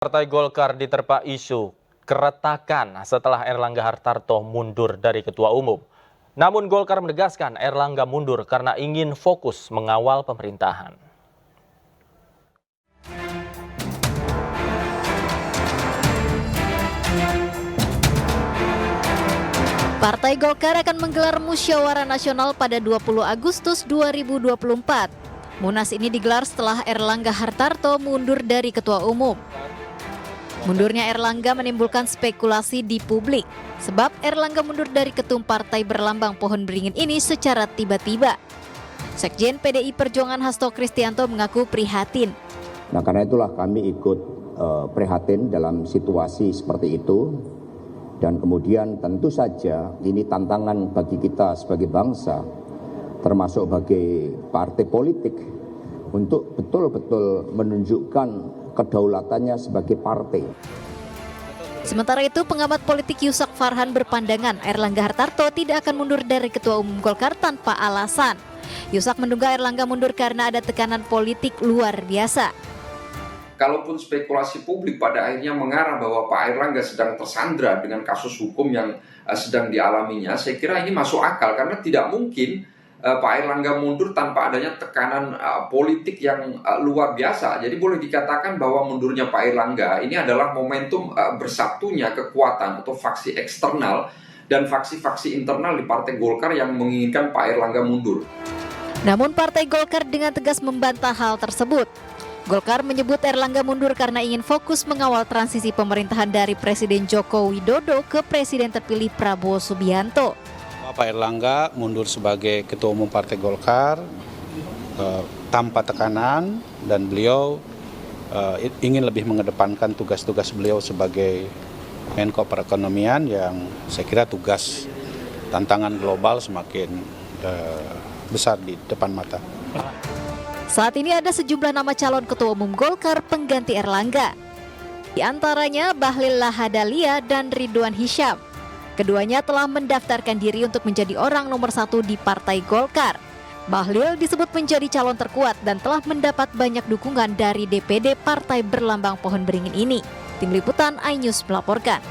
Partai Golkar diterpa isu keretakan setelah Erlangga Hartarto mundur dari Ketua Umum. Namun Golkar menegaskan Erlangga mundur karena ingin fokus mengawal pemerintahan. Partai Golkar akan menggelar musyawarah nasional pada 20 Agustus 2024. Munas ini digelar setelah Erlangga Hartarto mundur dari Ketua Umum. Mundurnya Erlangga menimbulkan spekulasi di publik, sebab Erlangga mundur dari ketum partai berlambang pohon beringin ini secara tiba-tiba. Sekjen PDI Perjuangan Hasto Kristianto mengaku prihatin. Nah, karena itulah kami ikut prihatin dalam situasi seperti itu. Dan kemudian tentu saja ini tantangan bagi kita sebagai bangsa, termasuk bagi partai politik, untuk betul-betul menunjukkan kedaulatannya sebagai partai. Sementara itu, pengamat politik Yusak Farhan berpandangan Erlangga Hartarto tidak akan mundur dari Ketua Umum Golkar tanpa alasan. Yusak menduga Erlangga mundur karena ada tekanan politik luar biasa. Kalaupun spekulasi publik pada akhirnya mengarah bahwa Pak Erlangga sedang tersandra dengan kasus hukum yang sedang dialaminya, saya kira ini masuk akal karena tidak mungkin Pak Erlangga mundur tanpa adanya tekanan politik yang luar biasa. Jadi boleh dikatakan bahwa mundurnya Pak Erlangga ini adalah momentum bersatunya kekuatan atau faksi eksternal dan faksi-faksi internal di Partai Golkar yang menginginkan Pak Erlangga mundur. Namun Partai Golkar dengan tegas membantah hal tersebut. Golkar menyebut Erlangga mundur karena ingin fokus mengawal transisi pemerintahan dari Presiden Joko Widodo ke Presiden terpilih Prabowo Subianto. Pak Erlangga mundur sebagai Ketua Umum Partai Golkar tanpa tekanan dan beliau ingin lebih mengedepankan tugas-tugas beliau sebagai Menko Perekonomian yang saya kira tugas tantangan global semakin besar di depan mata. Saat ini ada sejumlah nama calon Ketua Umum Golkar pengganti Erlangga. Di antaranya Bahlil Lahadalia dan Ridwan Hisyam. Keduanya telah mendaftarkan diri untuk menjadi orang nomor 1 di Partai Golkar. Bahlil disebut menjadi calon terkuat dan telah mendapat banyak dukungan dari DPD Partai Berlambang Pohon Beringin ini. Tim Liputan iNews melaporkan.